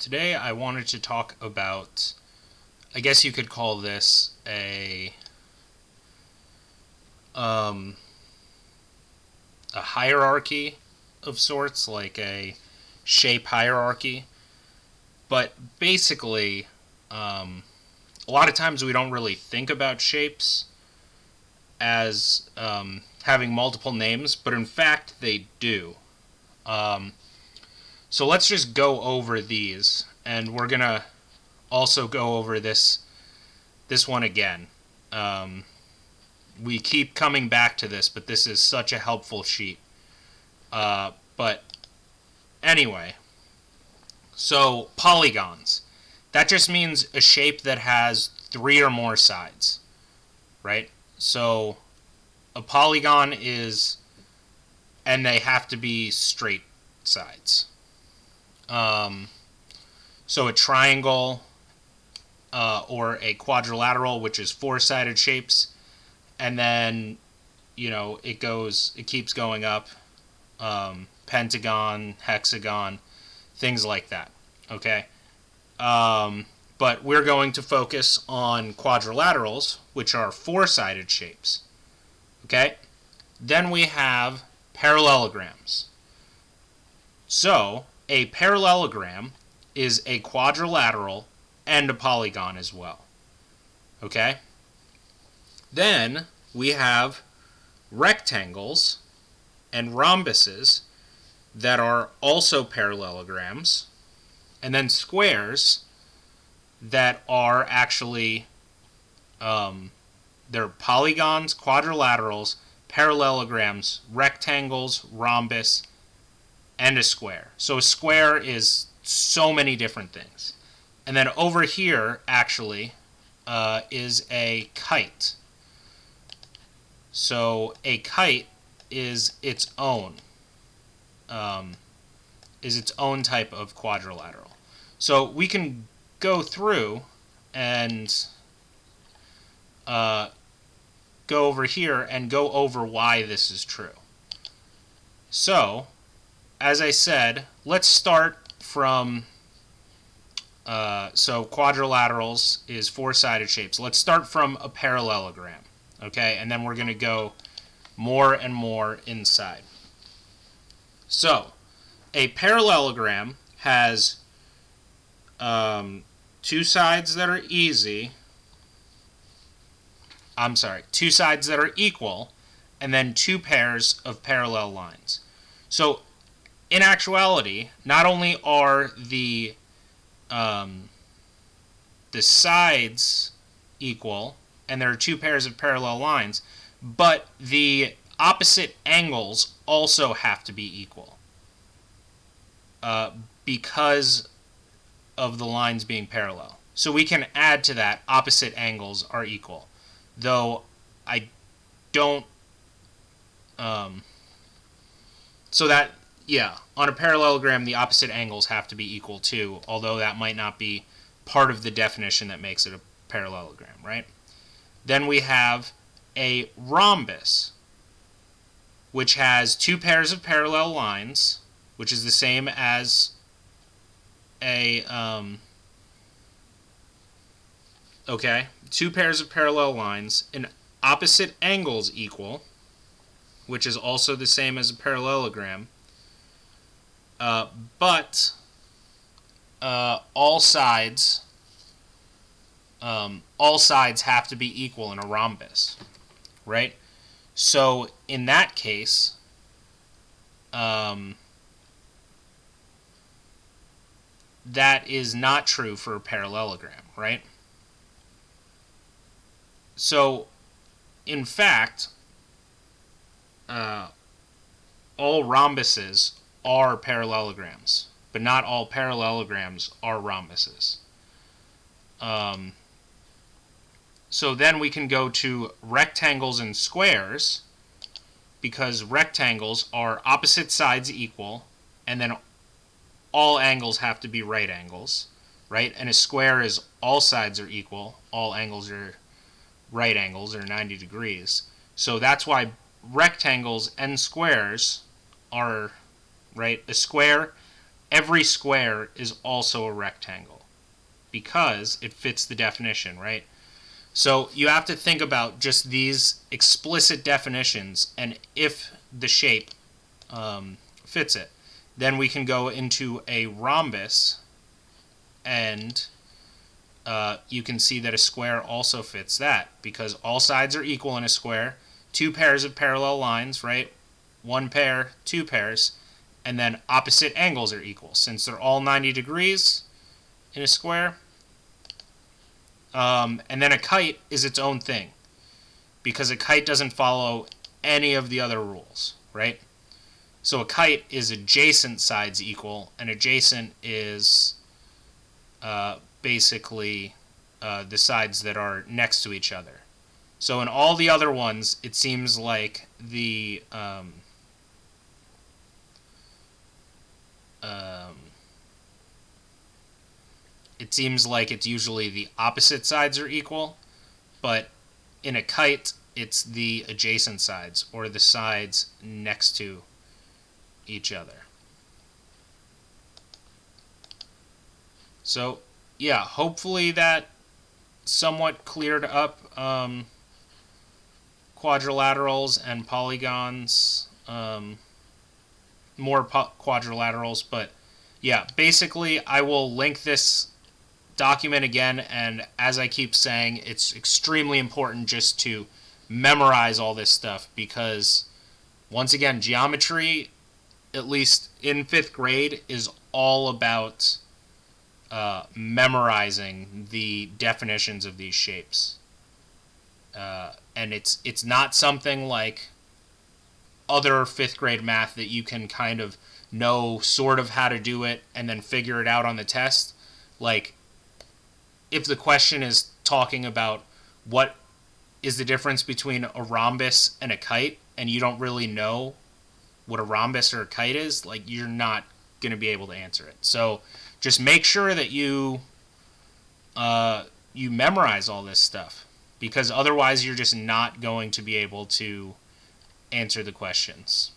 Today I wanted to talk about, I guess you could call this a hierarchy of sorts, like a shape hierarchy. But basically, a lot of times we don't really think about shapes as having multiple names, but in fact they do. So let's just go over these, and we're gonna also go over this one again. We keep coming back to this, but this is such a helpful sheet. But anyway, so polygons. That just means a shape that has 3 or more sides, right? So a polygon is, and they have to be straight sides. So a triangle or a quadrilateral, which is 4-sided shapes, and then it keeps going up. Pentagon, hexagon, things like that. Okay. But we're going to focus on quadrilaterals, which are 4-sided shapes. Okay? Then we have parallelograms. So, a parallelogram is a quadrilateral and a polygon as well. Okay? Then we have rectangles and rhombuses that are also parallelograms, and then squares that are actually they're polygons, quadrilaterals, parallelograms, rectangles, rhombus, and a square. So a square is so many different things. And then over here actually is a kite. So a kite is its own type of quadrilateral. So we can go through and go over here and go over why this is true. So, as I said, let's start from so quadrilaterals is 4-sided shapes. Let's start from a parallelogram, okay? And then we're going to go more and more inside. So, a parallelogram has 2 sides that are two sides that are equal, and then 2 pairs of parallel lines. So, in actuality, not only are the sides equal, and there are 2 pairs of parallel lines, but the opposite angles also have to be equal because of the lines being parallel. So we can add to that opposite angles are equal, though I don't so that, yeah, on a parallelogram the opposite angles have to be equal too, although that might not be part of the definition that makes it a parallelogram, right? Then we have a rhombus, which has 2 pairs of parallel lines, which is the same as a 2 pairs of parallel lines, and opposite angles equal, which is also the same as a parallelogram, but all sides have to be equal in a rhombus, right? So in that case, that is not true for a parallelogram, right? So, in fact, all rhombuses are parallelograms, but not all parallelograms are rhombuses. So then we can go to rectangles and squares, because rectangles are opposite sides equal, and then all angles have to be right angles, right? And a square is all sides are equal, all angles are right angles, or 90 degrees. So that's why rectangles and squares are, right? A square every square is also a rectangle because it fits the definition, right? So you have to think about just these explicit definitions, and if the shape fits it, then we can go into a rhombus, and you can see that a square also fits that because all sides are equal in a square. Two pairs of parallel lines, right? One pair, two pairs, and then opposite angles are equal. Since they're all 90 degrees in a square, and then a kite is its own thing because a kite doesn't follow any of the other rules, right? So a kite is adjacent sides equal, and adjacent is basically the sides that are next to each other. So in all the other ones, it seems like it's usually the opposite sides are equal, but in a kite, it's the adjacent sides or the sides next to each other. So yeah, hopefully that somewhat cleared up quadrilaterals and polygons, more quadrilaterals, but yeah, basically I will link this document again, and as I keep saying, it's extremely important just to memorize all this stuff because, once again, geometry, at least in 5th grade, is all about memorizing the definitions of these shapes. And it's not something like other 5th grade math that you can kind of know sort of how to do it and then figure it out on the test. Like, if the question is talking about what is the difference between a rhombus and a kite, and you don't really know what a rhombus or a kite is, like, you're not going to be able to answer it. So just make sure that you memorize all this stuff, because otherwise you're just not going to be able to answer the questions.